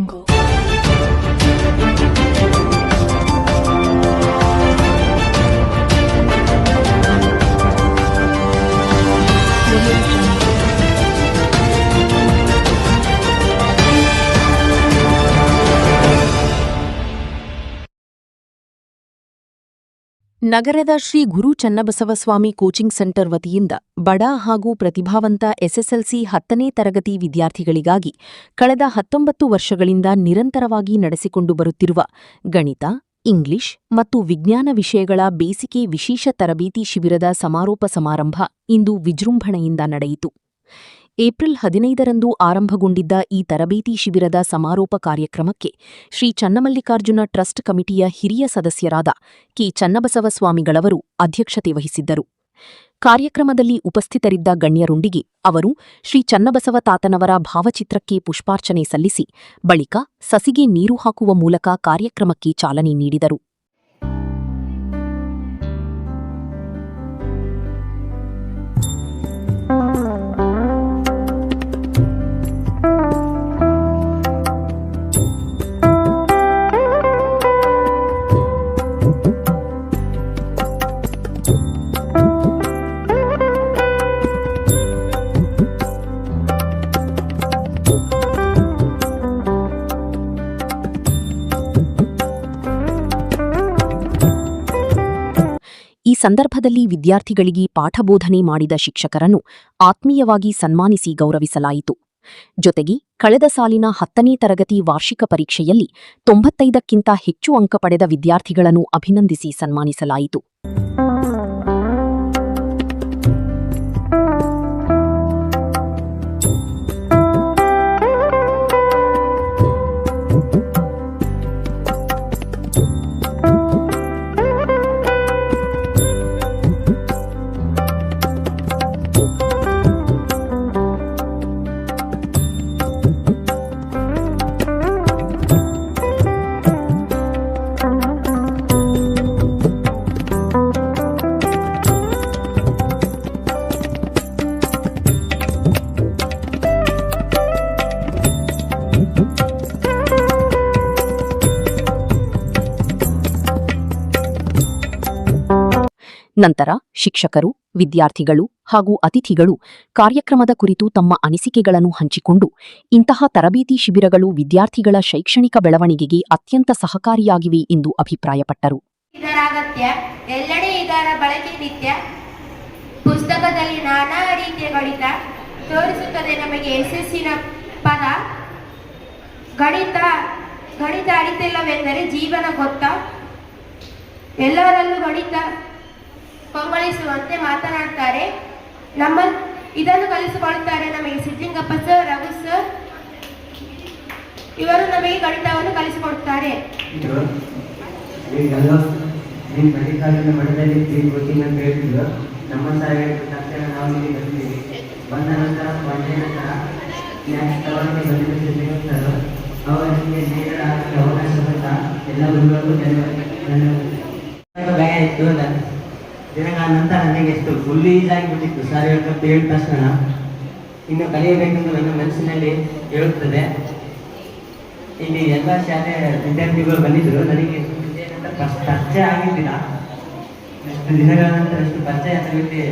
jungle. ನಗರದ ಶ್ರೀ ಗುರು ಚನ್ನಬಸವಸ್ವಾಮಿ coaching centre ವತಿಯಿಂದ ಬಡ ಹಾಗೂ ಪ್ರತಿಭಾವಂತ ಎಸ್ಎಸ್ಎಲ್ಸಿ 10ನೇ ತರಗತಿ ವಿದ್ಯಾರ್ಥಿಗಳಿಗಾಗಿ ಕಳೆದ 19 ವರ್ಷಗಳಿಂದ ನಿರಂತರವಾಗಿ ನಡೆಸಿಕೊಂಡು ಬರುತ್ತಿರುವ ಗಣಿತ, ಇಂಗ್ಲಿಷ್ ಮತ್ತು ವಿಜ್ಞಾನ ವಿಷಯಗಳ ಬೇಸಿಗೆ ವಿಶೇಷ ತರಬೇತಿ ಶಿಬಿರದ ಸಮಾರೋಪ ಸಮಾರಂಭ ಇಂದು ವಿಜೃಂಭಣೆಯಿಂದ ನಡೆಯಿತು. ಏಪ್ರಿಲ್ 15ರಂದು ಆರಂಭಗೊಂಡಿದ್ದ ಈ ತರಬೇತಿ ಶಿಬಿರದ ಸಮಾರೋಪ ಕಾರ್ಯಕ್ರಮಕ್ಕೆ ಶ್ರೀ ಚನ್ನಮಲ್ಲಿಕಾರ್ಜುನ ಟ್ರಸ್ಟ್ ಕಮಿಟಿಯ ಹಿರಿಯ ಸದಸ್ಯರಾದ ಕೆ. ಚನ್ನಬಸವಸ್ವಾಮಿಗಳವರು ಅಧ್ಯಕ್ಷತೆ ವಹಿಸಿದ್ದರು. ಕಾರ್ಯಕ್ರಮದಲ್ಲಿ ಉಪಸ್ಥಿತರಿದ್ದ ಗಣ್ಯರೊಂದಿಗೆ ಅವರು ಶ್ರೀ ಚನ್ನಬಸವ ತಾತನವರ ಭಾವಚಿತ್ರಕ್ಕೆ ಪುಷ್ಪಾರ್ಚನೆ ಸಲ್ಲಿಸಿ ಬಳಿಕ ಸಸಿಗೆ ನೀರು ಹಾಕುವ ಮೂಲಕ ಕಾರ್ಯಕ್ರಮಕ್ಕೆ ಚಾಲನೆ ನೀಡಿದರು. ಈ ಸಂದರ್ಭದಲ್ಲಿ ವಿದ್ಯಾರ್ಥಿಗಳಿಗೆ ಪಾಠಬೋಧನೆ ಮಾಡಿದ ಶಿಕ್ಷಕರನ್ನು ಆತ್ಮೀಯವಾಗಿ ಸನ್ಮಾನಿಸಿ ಗೌರವಿಸಲಾಯಿತು. ಜೊತೆಗೆ ಕಳೆದ ಸಾಲಿನ 10ನೇ ತರಗತಿ ವಾರ್ಷಿಕ ಪರೀಕ್ಷೆಯಲ್ಲಿ 95ಕ್ಕಿಂತ ಹೆಚ್ಚು ಅಂಕ ಪಡೆದ ವಿದ್ಯಾರ್ಥಿಗಳನ್ನು ಅಭಿನಂದಿಸಿ ಸನ್ಮಾನಿಸಲಾಯಿತು. ನಂತರ ಶಿಕ್ಷಕರು, ವಿದ್ಯಾರ್ಥಿಗಳು ಹಾಗೂ ಅತಿಥಿಗಳು ಕಾರ್ಯಕ್ರಮದ ಕುರಿತು ತಮ್ಮ ಅನಿಸಿಕೆಗಳನ್ನು ಹಂಚಿಕೊಂಡು ಇಂತಹ ತರಬೇತಿ ಶಿಬಿರಗಳು ವಿದ್ಯಾರ್ಥಿಗಳ ಶೈಕ್ಷಣಿಕ ಬೆಳವಣಿಗೆಗೆ ಅತ್ಯಂತ ಸಹಕಾರಿಯಾಗಿವೆ ಎಂದು ಅಭಿಪ್ರಾಯಪಟ್ಟರು. ಇದರ ಅಗತ್ಯ ಎಲ್ಲೆಡೆ ಇದರ ಬಳಕೆ ನಿತ್ಯ. ಪುಸ್ತಕದಲ್ಲಿ ನಾನಾ ರೀತಿಯ ಗಣಿತ ತೋರಿಸುತ್ತದೆ ನಮಗೆ ಯಶಸ್ಸಿನ ಪದ. ಗಣಿತ ಅರಿತಿಲ್ಲವೆಂದರೆ ಜೀವನ ಗೊತ್ತಾ? ಎಲ್ಲರಲ್ಲೂ ಗಣಿತ ಕೊಂಗೊಳಿಸುವಂತೆ ಮಾತನಾಡ್ತಾರೆ. ಇದನ್ನು ಕಲಿಸಿಕೊಳ್ತಾರೆ ನಮಗೆ ಸಿದ್ಲಿಂಗಪ್ಪ ಸರ್, ರಘು ಸರ್, ಇವರು ನಮಗೆ ಗಣಿತವನ್ನು ಕಲಿಸಿಕೊಡ್ತಾರೆ. ನಮ್ಮ ತಕ್ಷಣ ನಾವು ಇಲ್ಲಿ ಬರ್ತೀವಿ. ಬಂದ ನಂತರ ಅವರಿಗೆ ನೇರ ಅವಕಾಶ ಕೊಟ್ಟ ಎಲ್ಲ ಗುರುಗಳಿಗೂ ಭಯ ಇತ್ತು. ದಿನಗಳ ನಂತರ ನನಗೆ ಎಷ್ಟು ಫುಲ್ ಈಜಾಗಿಬಿಟ್ಟಿತ್ತು. ಸರ್ ಹೇಳ್ಕಂತ ಹೇಳಿದ ತಕ್ಷಣ ಇನ್ನು ಕಲಿಯಬೇಕೆಂದು ನನ್ನ ಮನಸ್ಸಿನಲ್ಲಿ ಹೇಳುತ್ತದೆ. ಇಲ್ಲಿ ಎಲ್ಲ ಶಾಲೆ ವಿದ್ಯಾರ್ಥಿಗಳು ಬಂದಿದ್ದರು. ನನಗೆ ಫಸ್ಟ್ ಪರಿಚಯ ಆಗಿದ್ದಿಲ್ಲ. ಎಷ್ಟು ದಿನಗಳ ನಂತರ ಎಷ್ಟು ಪರಿಚಯ ಆಗಿರುತ್ತೆ.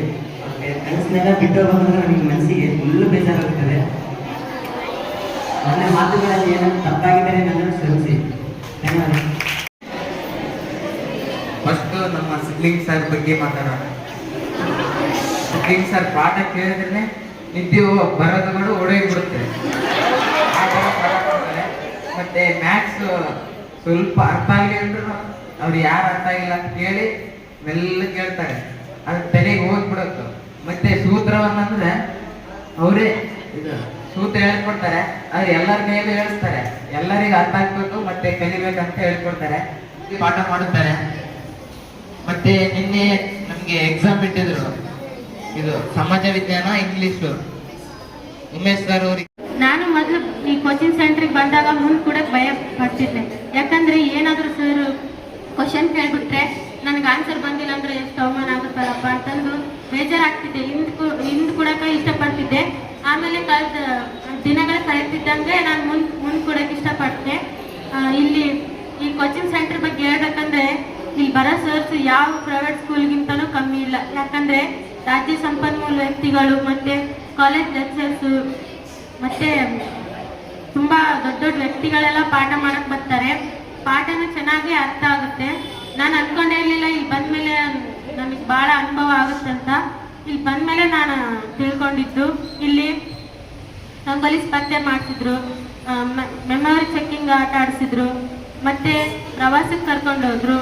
ಮನಸ್ಸಿನೆಲ್ಲ ಬಿಟ್ಟು ಹೋಗೋದ್ರೆ ನನಗೆ ಮನಸ್ಸಿಗೆ ಫುಲ್ಲು ಬೇಜಾರಾಗುತ್ತದೆ. ನನ್ನ ಮಾತುಗಳಲ್ಲಿ ಏನಾದರೂ ತಪ್ಪಾಗಿದ್ದರೆ ನನ್ನನ್ನು ಶ್ರಮಿಸಿ. ಧನ್ಯವಾದ. ಫಸ್ಟ್ ನಮ್ಮ ಸಿದ್ಲಿಂಗ್ ಸರ್ ಬಗ್ಗೆ ಮಾತಾಡೋಣ. ಸಿದ್ಲಿಂಗ್ ಸರ್ ಪಾಠ ಕೇಳಿದ್ರೆ ನಿದ್ದೆ ಬರೋದುಗಳು ಓಡೋಗ್ಬಿಡುತ್ತೆ. ಆ ಥರ ಪಾಠ ಮಾಡ್ತಾರೆ. ಮತ್ತೆ ಮ್ಯಾಥ್ಸ್ ಸ್ವಲ್ಪ ಅರ್ಥ ಆಗಲಿ ಅಂದ್ರೂ ಅವ್ರು ಯಾರು ಅರ್ಥ ಆಗಿಲ್ಲ ಅಂತ ಕೇಳಿ ಮೆಲ್ಲ ಕೇಳ್ತಾರೆ. ಅದು ತಲೆಗೆ ಹೋಗ್ಬಿಡುತ್ತೆ. ಮತ್ತೆ ಸೂತ್ರವನ್ನಂದ್ರೆ ಅವರೇ ಇದು ಸೂತ್ರ ಹೇಳ್ಕೊಡ್ತಾರೆ. ಅದು ಎಲ್ಲರ ಕೈಯಲ್ಲಿ ಹೇಳಿಸ್ತಾರೆ. ಎಲ್ಲರಿಗೂ ಅರ್ಥ ಆಗ್ಬೇಕು ಮತ್ತೆ ಕಲಿಬೇಕಂತ ಹೇಳ್ಕೊಡ್ತಾರೆ. ಪಾಠ ಮಾಡುತ್ತಾರೆ. ಮತ್ತೆ ನಿನ್ನೆ ನಮಗೆ ಎಕ್ಸಾಮ್ ಇಟ್ಟಿದ್ರು. ಇದು ಸಮಾಜ ವಿಜ್ಞಾನ, ಇಂಗ್ಲಿಷ್. ಉಮೇಶ್ ಸರ್ ಅವ್ರಿಗೆ ನಾನು ಮೊದಲು ಈ ಕೋಚಿಂಗ್ ಸೆಂಟ್ರಿಗೆ ಬಂದಾಗ ಮುಂದೆ ಕೂಡ ಭಯ ಪಡ್ತಿದ್ದೆ. ಯಾಕಂದ್ರೆ ಏನಾದರೂ ಸರ್ ಕ್ವಶನ್ ಕೇಳ್ಬಿಟ್ರೆ ನನಗೆ ಆನ್ಸರ್ ಬಂದಿಲ್ಲ ಅಂದ್ರೆ ಎಷ್ಟು ಅವಮಾನ ಆಗುತ್ತಲ್ಲಪ್ಪ ಅಂತಂದು ಬೇಜಾರಾಗ್ತಿದ್ದೆ. ಹಿಂದ್ ಕೊಡಕ್ಕೆ ಇಷ್ಟಪಡ್ತಿದ್ದೆ. ಆಮೇಲೆ ದಿನಗಳು ಕಳೆತಿದ್ದಂಗೆ ನಾನು ಮುಂದೆ ಕೊಡಕ್ಕೆ ಇಷ್ಟಪಡ್ತೆ. ಯಾವ ಪ್ರೈವೇಟ್ ಸ್ಕೂಲ್ಗಿಂತನೂ ಕಮ್ಮಿ ಇಲ್ಲ. ಯಾಕಂದರೆ ರಾಜ್ಯ ಸಂಪನ್ಮೂಲ ವ್ಯಕ್ತಿಗಳು ಮತ್ತು ಕಾಲೇಜ್ ಲೆಕ್ಚರ್ಸು ಮತ್ತು ತುಂಬ ದೊಡ್ಡ ದೊಡ್ಡ ವ್ಯಕ್ತಿಗಳೆಲ್ಲ ಪಾಠ ಮಾಡಕ್ಕೆ ಬರ್ತಾರೆ. ಪಾಠನೂ ಚೆನ್ನಾಗಿ ಅರ್ಥ ಆಗುತ್ತೆ. ನಾನು ಅಂದ್ಕೊಂಡೇ ಇರಲಿಲ್ಲ ಇಲ್ಲಿ ಬಂದಮೇಲೆ ನನಗೆ ಭಾಳ ಅನುಭವ ಆಗುತ್ತಂತ. ಇಲ್ಲಿ ಬಂದಮೇಲೆ ನಾನು ತಿಳ್ಕೊಂಡಿದ್ದು. ಇಲ್ಲಿ ರಂಗೋಲಿ ಸ್ಪರ್ಧೆ ಮಾಡಿಸಿದ್ರು, ಮೆಮೊರಿ ಚೆಕ್ಕಿಂಗ್ ಆಟ ಆಡಿಸಿದ್ರು, ಮತ್ತು ಪ್ರವಾಸಕ್ಕೆ ಕರ್ಕೊಂಡು ಹೋದ್ರು,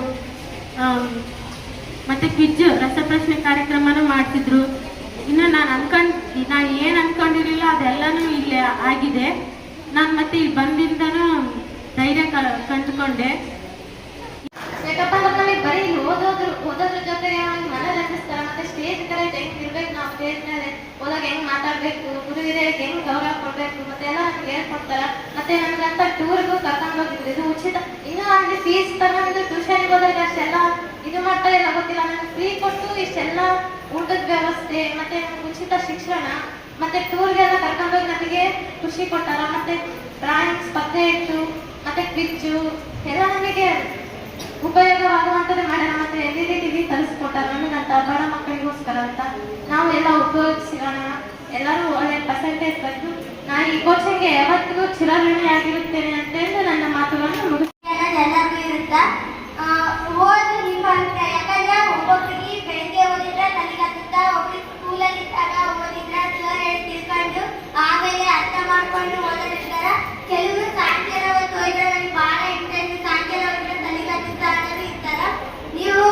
ಮತ್ತು ಕ್ವಿಜ್ ರಸಪ್ರಶ್ನೆ ಕಾರ್ಯಕ್ರಮನೂ ಮಾಡಿಸಿದ್ರು. ಇನ್ನು ನಾನು ಏನು ಅಂದ್ಕೊಂಡಿರಲಿಲ್ಲ ಅದೆಲ್ಲನೂ ಇಲ್ಲಿ ಆಗಿದೆ. ನಾನು ಮತ್ತೆ ಇಲ್ಲಿ ಬಂದಿಂದನೂ ಧೈರ್ಯ ಕಂಡುಕೊಂಡೆ. ಯಾಕಪ್ಪ ಅಂತಂದ್ರೆ ಬರೀ ಓದೋದ್ರ ಜೊತೆಗೆ ಮನರಂಜಿಸ್ತಾರ. ಮತ್ತೆ ಸ್ಟೇಜ್ ಕಡೆ ಹೆಂಗ್ ಇರ್ಬೇಕು, ನಾವು ಸ್ಟೇಜ್ ಮೇಲೆ ಹೋದಾಗ ಹೆಂಗ್ ಮಾತಾಡ್ಬೇಕು, ಗುರು ಹಿರಿಯರಿಗೆ ಹೆಂಗ್ ಗೌರವ ಕೊಡ್ಬೇಕು ಮತ್ತೆ ಎಲ್ಲ ನಮ್ಗೆ ಹೇಳ್ಕೊಡ್ತಾರ. ಮತ್ತೆ ನಮ್ಗಂತ ಟೂರ್ಗೂ ಕರ್ಕೊಂಡು ಹೋಗಿದ್ರು, ಇದು ಉಚಿತ. ಇನ್ನೂ ಅಲ್ಲಿ ಫೀಸ್ ತಗೊಂಡು ಟ್ಯೂಷನ್ಗೆ ಹೋದಾಗ ಅಷ್ಟೆಲ್ಲ ಇದು ಮಾಡ್ತಾರೆ ಇಲ್ಲ ಗೊತ್ತಿಲ್ಲ. ನಮ್ಗೆ ಫ್ರೀ ಕೊಟ್ಟು ಇಷ್ಟೆಲ್ಲ ಊಟದ ವ್ಯವಸ್ಥೆ ಮತ್ತೆ ಉಚಿತ ಶಿಕ್ಷಣ ಮತ್ತೆ ಟೂರ್ಗೆಲ್ಲ ಕರ್ಕೊಂಡೋಗಿ ನಮಗೆ ಖುಷಿ ಕೊಟ್ಟಾರ. ಮತ್ತೆ ಡ್ರಾಯಿಂಗ್ ಸ್ಪರ್ಧೆ ಇಟ್ಟು ಮತ್ತೆ ಕ್ವಿಜ್ಜು ಎಲ್ಲ ನಮಗೆ ಉಪಯೋಗವಾಗುವಂಥದ್ದು ಮಾಡ್ಯಾರ. ಮತ್ತೆ LED ಕಲಿಸ್ಕೊಟ್ಟಾರ ನಮಗಂತ, ಬಡ ಮಕ್ಕಳಿಗೋಸ್ಕರ ಅಂತ. ನಾವು ಎಲ್ಲ ಉಪಯೋಗಿಸಿರೋಣ, ಎಲ್ಲರೂ ಒಳ್ಳೆ ಪರ್ಸೆಂಟೇಜ್ ಬಂದು ನಾ ಈ ಕೋಚಿಂಗ್ಗೆ ಯಾವತ್ತಿಗೂ ಚಿರಋಣಿ ಆಗಿರುತ್ತೇನೆ ಅಂತ ಹೇಳಿ ನನ್ನ ಮಾತುಗಳನ್ನು ಎಲ್ಲರಿಗೂ ಇರುತ್ತಾ ಓದು ನಿಂಬಂತ. ಯಾಕಂದ್ರೆ ಒಬ್ಬೊಬ್ಬರಿಗೆ ಬೆಳಿಗ್ಗೆ ಓದಿದ್ರೆ ತಲೆಗತ್ತ, ಒಬ್ರಿಗೆ ಸ್ಕೂಲಲ್ಲಿ ಇದ್ದಾಗ ಓದಿದ್ರೆ ಸರ್ ಹೇಳಿ ತಿಳ್ಕೊಂಡು ಆಮೇಲೆ ಅರ್ಥ ಮಾಡ್ಕೊಂಡು ಓದೋದಿರ್ತಾರ. ಕೆಲವರು ಸಾಯಂಕಾಲ ಹೊತ್ತು ಹೋದ್ರೆ ನನಗೆ ಭಾಳ ಇಂಟ್ರೆಸ್ಟ್, ಸಾಯಂಕಾಲ ಹೋದ್ರೆ ತಲೆಗತ್ತ ಅನ್ನೋದು ಇರ್ತಾರ. ನೀವು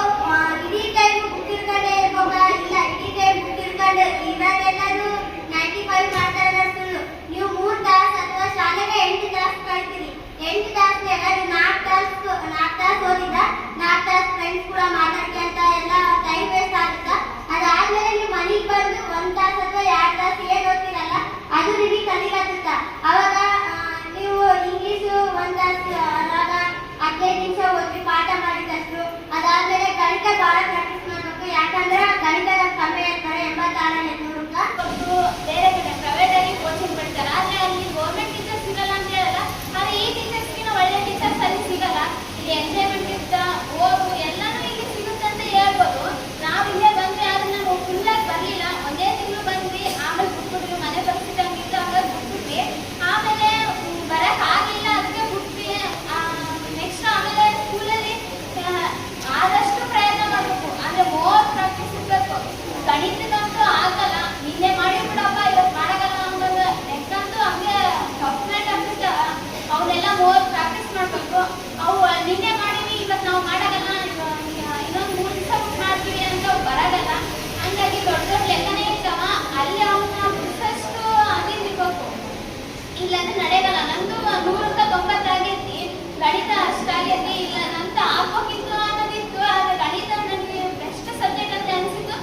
ಇಡೀ ಟೈಮ್ ಬುಕ್ ಇರ್ಕೊಂಡೇ ಇರ್ಬೋದಾ? ಇಲ್ಲ, ಇಡೀ ಟೈಮ್ ಬುಕ್ ಇರ್ಕೊಂಡು ಇರೋದೆಲ್ಲರೂ 95 ಮಾಡ್ತಾರೆ ಸುಳ್ಳು. ನೀವು 3 ತಾಸು ಅಥವಾ ಶಾಲೆಗೆ 8 ತಾಸು ಕಳ್ತೀರಿ. 8 ತಾಸ್ನಾಗ 4 ತಾಸು ಓದಿದ 4 ತಾಸು ಫ್ರೆಂಡ್ಸ್ ಕೂಡ ಮಾತಾಡ್ಕೊಂತ ಎಲ್ಲ ಟೈಮ್ ವೇಸ್ಟ್ ಆಗುತ್ತಾ. ಅದಾದ್ಮೇಲೆ ನೀವು ಮನೆಗೆ ಬಂದು 1 ತಾಸು ಅಥವಾ 2 ತಾಸು ಏನು ಓದ್ತಿರಲ್ಲ ಅದು ನಿಮಗೆ ಕಲಿಗಾಗುತ್ತಾ. ಅವಾಗ ನೀವು ಇಂಗ್ಲೀಷು 1 ತಾಸು ಅವಾಗ 15 ನಿಮಿಷ ಓದಿ ಪಾಠ ಮಾಡಿದಷ್ಟು. ಅದಾದ್ಮೇಲೆ ಗಣಿತ ಭಾಳ ಪ್ರಾಕ್ಟೀಸ್ ಮಾಡಬೇಕು. ಯಾಕಂದ್ರೆ ಗಣಿತದ ಕಮ್ಮಿ ಇರ್ತಾರೆ 8600 ಬೇರೆ ಕಡೆ ಪ್ರೈವೇಟ್ ಆಗಿ ಕೋಚಿಂಗ್ ಬಿಡ್ತಾರೆ. ಆದ್ರೆ ಅಲ್ಲಿ ಗೌರ್ಮೆಂಟ್ ಟೀಚರ್ಸ್ ಸಿಗಲ್ಲ ಅಂತ ಹೇಳಲ್ಲ. ಆದ್ರೆ ಈ ಟೀಚರ್ಸ್ಗಿನ ಒಳ್ಳೆ ಟೀಚರ್ಸ್ ಅಲ್ಲಿ ಸಿಗಲ್ಲ. ಇಲ್ಲಿ ಎಂಜಾಯ್ಮೆಂಟ್ ಇರ್ತಾ ಓದು ಎಲ್ಲಾನು ಇಲ್ಲಿ ಸಿಗುತ್ತೆ ಅಂತ ಹೇಳ್ಬೋದು. ನಾವು ಇಲ್ಲೇ ಬಂದ್ರೆ ಆದ್ರೆ ನಾವು ಫುಲ್ಲಾಗಿ ಬರಲಿಲ್ಲ. ಒಂದೇ ತಿಂಗಳು ಬಂದ್ವಿ, ಆಮೇಲೆ ಬಿಟ್ಬಿಟ್ವಿ. ಮನೆ ಪರಿಸ್ಥಿತಿ ಹಂಗಿತ್ತು, ಹಂಗಾಗಿ ಬಿಟ್ಬಿಟ್ವಿ. ಆಮೇಲೆ ಬರಕ್ ಆಗಿಲ್ಲ, ಅದಕ್ಕೆ ಬಿಟ್ವಿ. ನೆಕ್ಸ್ಟ್ ಆಮೇಲೆ ಸ್ಕೂಲಲ್ಲಿ ಆದಷ್ಟು ಪ್ರಯತ್ನ ಮಾಡಬೇಕು. ಅಂದ್ರೆ ಮೋರ್ ಪ್ರಾಕ್ಟೀಸ್ ಇರಬೇಕು. ಗಣಿತದಂತೂ ಆಗಲ್ಲ, ನಿನ್ನೆ ಮಾಡಿಬಿಡಪ್ಪ ಇವತ್ತು ಮಾಡಾಗಲ್ಲ ಅನ್ನೋದು ನೆಕ್ಸ್ಟ್ ಅಂತೂ ಹಂಗೆ ಸಬ್ಸ್ಟ್ರೇಟ್ ಆಗ್ತಿರ್ತಾವ. ಅವನ್ನೆಲ್ಲ ಮೋರ್ ಪ್ರಾಕ್ಟೀಸ್ ಮಾಡಬೇಕು. ಅವು ನಿನ್ನೆ ಮಾಡೀವಿ ಇವತ್ತು ನಾವು ಮಾಡಾಗಲ್ಲ, ಇನ್ನೊಂದು 3 ದಿವಸ ಬಿಟ್ಟು ಮಾಡ್ತೀವಿ ಅಂತ ಬರಾಗಲ್ಲ. ಹಂಗಾಗಿ ದೊಡ್ಡ ದೊಡ್ಡ ಲೆಕ್ಕನೇ ಇರ್ತಾವ, ಅಲ್ಲಿ ಅವನ್ನ ಬಿಡಿಸಷ್ಟು ಆಗಿರ್ಬೇಕು, ಇಲ್ಲಾಂದ್ರೆ ನಡೆಯಲ್ಲ. ನಂದು 100ಕ್ಕೆ 90 ಆಗೈತಿ, ಗಣಿತ ಅಷ್ಟಾಗೈತಿ. ಇಲ್ಲ ನಂತ ಹಾಕೋಕಿತ್ತು ಅನ್ನೋದಿತ್ತು. ಆದ್ರೆ ಗಣಿತ ನನಗೆ ಬೆಸ್ಟ್ ಸಬ್ಜೆಕ್ಟ್ ಅಂತ ಅನಿಸಿತ್ತು.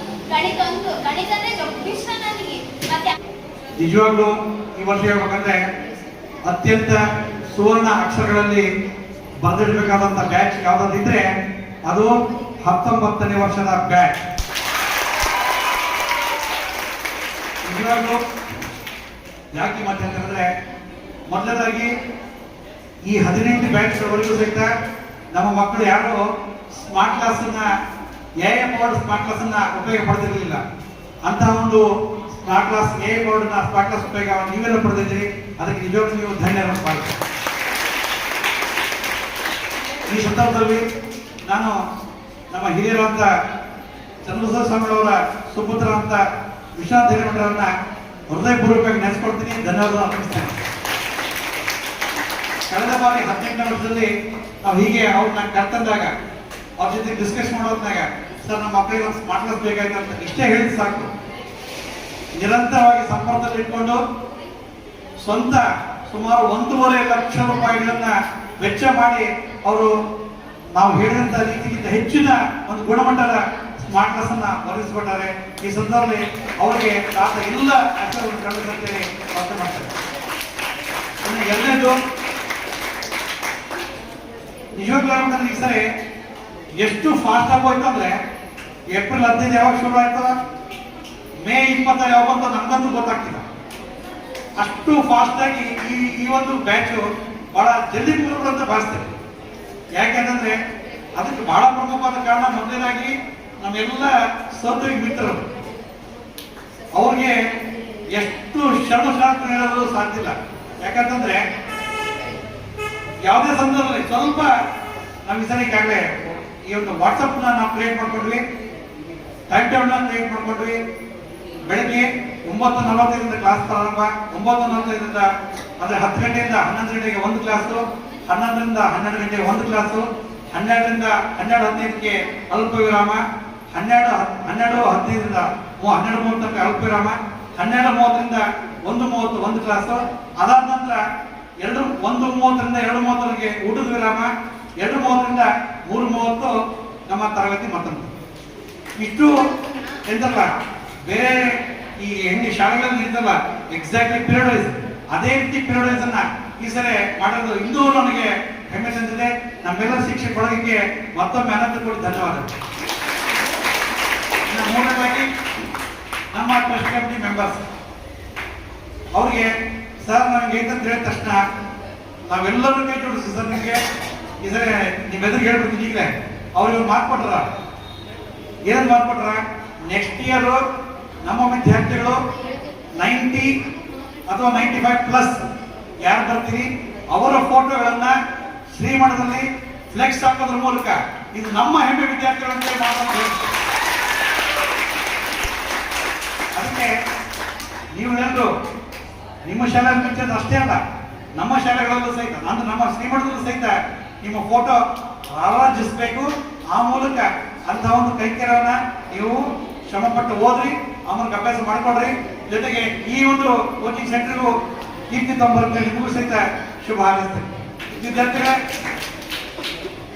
ಗಣಿತ ಅಂದ್ರೆ ಇಷ್ಟ ನನಗೆ. ಮತ್ತೆ ನಿಜವಾಗ್ಲೂ ಈ ವರ್ಷ ಹೇಳ್ಬೇಕಂದ್ರೆ ಅತ್ಯಂತ ಸುವರ್ಣ ಅಕ್ಷರಗಳಲ್ಲಿ ಬರೆದಿಡಬೇಕಾದಂಥ ಬ್ಯಾಚ್ ಯಾವುದಾದಿದ್ರೆ ಅದು 19ನೇ ವರ್ಷದ ಬ್ಯಾಚ್. ನಿಜವಾಗ್ಲೂ ಯಾಕೆ ಮಾತು ಅಂತಂದ್ರೆ, ಮೊದಲನೇದಾಗಿ ಈ 18 ಬ್ಯಾಚ್ವರೆಗೂ ಸಹಿತ ನಮ್ಮ ಮಕ್ಕಳು ಯಾರು ಸ್ಮಾರ್ಟ್ ಕ್ಲಾಸನ್ನ ಸ್ಮಾರ್ಟ್ ಕ್ಲಾಸನ್ನ ಉಪಯೋಗ ಪಡೆದಿರಲಿಲ್ಲ. ಅಂತಹ ಒಂದು ಸ್ಮಾರ್ಟ್ ಕ್ಲಾಸ್ ಬೋರ್ಡ್ನ ಸ್ಮಾರ್ಟ್ ಕ್ಲಾಸ್ ಉಪಯೋಗ ನೀವೆಲ್ಲ ಪಡೆದಿದ್ದೀರಿ. ಅದಕ್ಕೆ ನಿಜವಾಗ್ಲೂ ನೀವು ಧನ್ಯವಾದ ಮಾಡಿ. ಈ ಸಂದರ್ಭದಲ್ಲಿ ನಾನು ನಮ್ಮ ಹಿರಿಯರಂತ ಚಂದ್ರಶೇಖರ ಸ್ವಾಮಿಯವರ ಸುಪುತ್ರ ಅಂತ ವಿಶ್ವನಾಥ ಹಿರೇಮಠರನ್ನ ಹೃದಯಪೂರ್ವಕವಾಗಿ ನೆನೆಸ್ಕೊಳ್ತೀನಿ, ಧನ್ಯವಾದ ಅರ್ಪಿಸ್ತೇನೆ. ಕಳೆದ ಬಾರಿ 18ನೇ ವರ್ಷದಲ್ಲಿ ನಾವು ಹೀಗೆ ಅವ್ರನ್ನ ಕರ್ತಂದಾಗ ಅವ್ರ ಜೊತೆ ಡಿಸ್ಕಸ್ ಮಾಡೋದ್ನಾಗ, ಸರ್ ನಮ್ಮ ಮಕ್ಕಳಿಗೆ ಒಂದು ಸ್ಮಾರ್ಟ್ ಕ್ಲಾಸ್ ಬೇಕಾಯ್ತು ಅಂತ ಇಷ್ಟೇ ಹೇಳಿದ್ ಸಾಕು. ನಿರಂತರವಾಗಿ ಸಂಪರ್ಕದಲ್ಲಿ ಇಟ್ಕೊಂಡು ಸ್ವಂತ ಸುಮಾರು 1.5 ಲಕ್ಷ ರೂಪಾಯಿಗಳನ್ನ ವೆಚ್ಚ ಮಾಡಿ ಅವರು ನಾವು ಹೇಳಿದಂತ ರೀತಿಗಿಂತ ಹೆಚ್ಚಿನ ಒಂದು ಗುಣಮಟ್ಟದ ಸ್ಮಾರ್ಟ್ ಕ್ಲಾಸ್ ಅನ್ನ ಒದಗಿಸಿಕೊಟ್ಟಾರೆ. ಈ ಸಂದರ್ಭದಲ್ಲಿ ಅವರಿಗೆ ಆತ ಎಲ್ಲ ಆಶಯವನ್ನು ಕಂಡುಕೊಂಡೇನೆ ವ್ಯಕ್ತ ಮಾಡ್ತಾರೆ. ಎರಡನೇದು, ನಿಜವಾಗ್ಲೂ ಹೇಳ್ಬೇಕಂದ್ರೆ ಈ ಸರಿ ಎಷ್ಟು ಫಾಸ್ಟ್ ಆಗಿ ಹೋಯ್ತು ಅಂದ್ರೆ, ಏಪ್ರಿಲ್ 15 ಯಾವಾಗ ಶುರು ಆಯ್ತದ, ಮೇ 20 ಯಾವಾಗ ಅಂತ ನಮ್ಗಂತೂ ಗೊತ್ತಾಗ್ತಿಲ್ಲ. ಅಷ್ಟು ಫಾಸ್ಟ್ ಆಗಿ ಈ ಒಂದು ಬ್ಯಾಚು ಬಹಳ ಜಲ್ದಿ ಮುಗಿದ್ರು ಅಂತ ಭಾವಿಸ್ತೇನೆ. ಯಾಕೆಂತಂದ್ರೆ ಅದಕ್ಕೆ ಬಹಳ ಪ್ರಮುಖವಾದ ಕಾರಣ ಮೊದಲನೇದಾಗಿ ನಮ್ಮೆಲ್ಲ ಸಹೋದ್ಯೋಗಿ ಮಿತ್ರರು, ಅವ್ರಿಗೆ ಎಷ್ಟು ಶರಣು ಹೇಳೋದು ಸಾಧ್ಯ ಇಲ್ಲ. ಯಾಕಂತಂದ್ರೆ ಯಾವುದೇ ಸಂದರ್ಭದಲ್ಲಿ ಸ್ವಲ್ಪ ನಾವು ಈ ಸರಿಗಾಗಲೇ ಈ ಒಂದು ವಾಟ್ಸಪ್ನ ನಾವು ಕ್ರಿಯೇಟ್ ಮಾಡ್ಕೊಂಡ್ವಿ, ಟೈಮ್ ಟೇಬಲ್ನ ಕ್ರಿಯೇಟ್ ಮಾಡ್ಕೊಂಡ್ವಿ. ಬೆಳಗ್ಗೆ 9:45 ಕ್ಲಾಸ್ ಪ್ರಾರಂಭ, 9:45 ಅಂದ್ರೆ 10 ಗಂಟೆಯಿಂದ 11 ಗಂಟೆಗೆ ಒಂದು ಕ್ಲಾಸು, 11ರಿಂದ 12 ಗಂಟೆಗೆ ಒಂದು ಕ್ಲಾಸು, 12ರಿಂದ 12:15ಕ್ಕೆ ಅಲ್ಪ ವಿರಾಮ, 12:15ರಿಂದ 12:30 ತನಕ ಅಲ್ಪ ವಿರಾಮ, 12:30ರಿಂದ 1:30 ಒಂದು ಕ್ಲಾಸು. ಅದಾದ ನಂತರ 1:30ರಿಂದ 2:30ವರೆಗೆ ಊಟದ ವಿರಾಮ, 2:30ರಿಂದ 3:30 ನಮ್ಮ ತರಗತಿ ಮತ್ತೊಂದು. ಇಷ್ಟು ಎಂತಲ್ಲ ಬೇರೆ ಈ ಹೆಣ್ಣು ಶಾಲೆಗಳಲ್ಲಿ ಇರ್ತಲ್ಲ ಎಕ್ಸಾಕ್ಟ್ಲಿ ಪೀರಿಯಡ್ ವೈಸ್, ಅದೇ ರೀತಿ ಪೀರಿಯಡ್ ವೈಸ್ ಅನ್ನ ಈ ಸರಿ ಮಾಡೋದು ಇಂದು ನನಗೆ ಹೆಮ್ಮೆ ತಂದಿದೆ. ನಮ್ಮೆಲ್ಲರ ಶಿಕ್ಷಕ ಬಳಗಕ್ಕೆ ಮತ್ತೊಮ್ಮೆ ಅನಂತ ಕೋಟಿ ಧನ್ಯವಾದಗಳು. ಮೂರನೇದಾಗಿ ನಮ್ಮ ಟ್ರಸ್ಟ್ ಕಮಿಟಿ ಮೆಂಬರ್ಸ್ ಅವ್ರಿಗೆ ಸರ್ ನನಗೆ ಅಂತ ಹೇಳಿದ ತಕ್ಷಣ ನಾವೆಲ್ಲರೂ ಕೈ ಜೋಡಿಸಿ ಸರ್ ನಿಮಗೆ ಈ ಸರಿ ನಿಮ್ಮೆದುರು ಹೇಳ್ಬಿಡ್ತೀನಿ ಈಗಲೇ. ಅವ್ರಿಗೆ ಮಾತು ಕೊಟ್ರ, ಏನಂತ ಮಾತು ಕೊಟ್ರ, ನೆಕ್ಸ್ಟ್ ಇಯರ್ ನಮ್ಮ ವಿದ್ಯಾರ್ಥಿಗಳು 90 ಅಥವಾ 95+ ಯಾರು ಬರ್ತೀರಿ ಅವರ ಫೋಟೋಗಳನ್ನ ಶ್ರೀಮಠದಲ್ಲಿ ಫ್ಲೆಕ್ಸ್ ಹಾಕೋದ್ರ ಮೂಲಕ ಇದು ನಮ್ಮ ಹೆಮ್ಮೆ ವಿದ್ಯಾರ್ಥಿಗಳಂತೆ ಮಾಡೋದು. ಅದಕ್ಕೆ ನೀವೆಲ್ಲರೂ ನಿಮ್ಮ ಶಾಲೆಯಲ್ಲಿ ಮಿಂಚೋದು ಅಷ್ಟೇ ಅಲ್ಲ, ನಮ್ಮ ಶಾಲೆಗಳಲ್ಲೂ ಸಹಿತ ಅಂದ್ರೆ ನಮ್ಮ ಶ್ರೀಮಠದಲ್ಲೂ ಸಹಿತ ನಿಮ್ಮ ಫೋಟೋ ರಾರಾಜಿಸಬೇಕು. ಆ ಮೂಲಕ ಅಂತ ಒಂದು ಕೈಕೆರವನ್ನ ನೀವು ಶ್ರಮಪಟ್ಟು ಓದ್ರಿ, ಆಮೇಲೆ ಅಭ್ಯಾಸ ಮಾಡ್ಕೊಡ್ರಿ. ಜೊತೆಗೆ ಈ ಒಂದು ಕೋಚಿಂಗ್ ಸೆಂಟರ್ಗೂ ಕೀರ್ತಿ ತಂಬರುತ್ತೆ. ನಿಮಗೂ ಸಹಿತ ಶುಭ ಹಾರೈಸ್ತೇನೆ. ವಿದ್ಯಾರ್ಥಿಗಳೇ,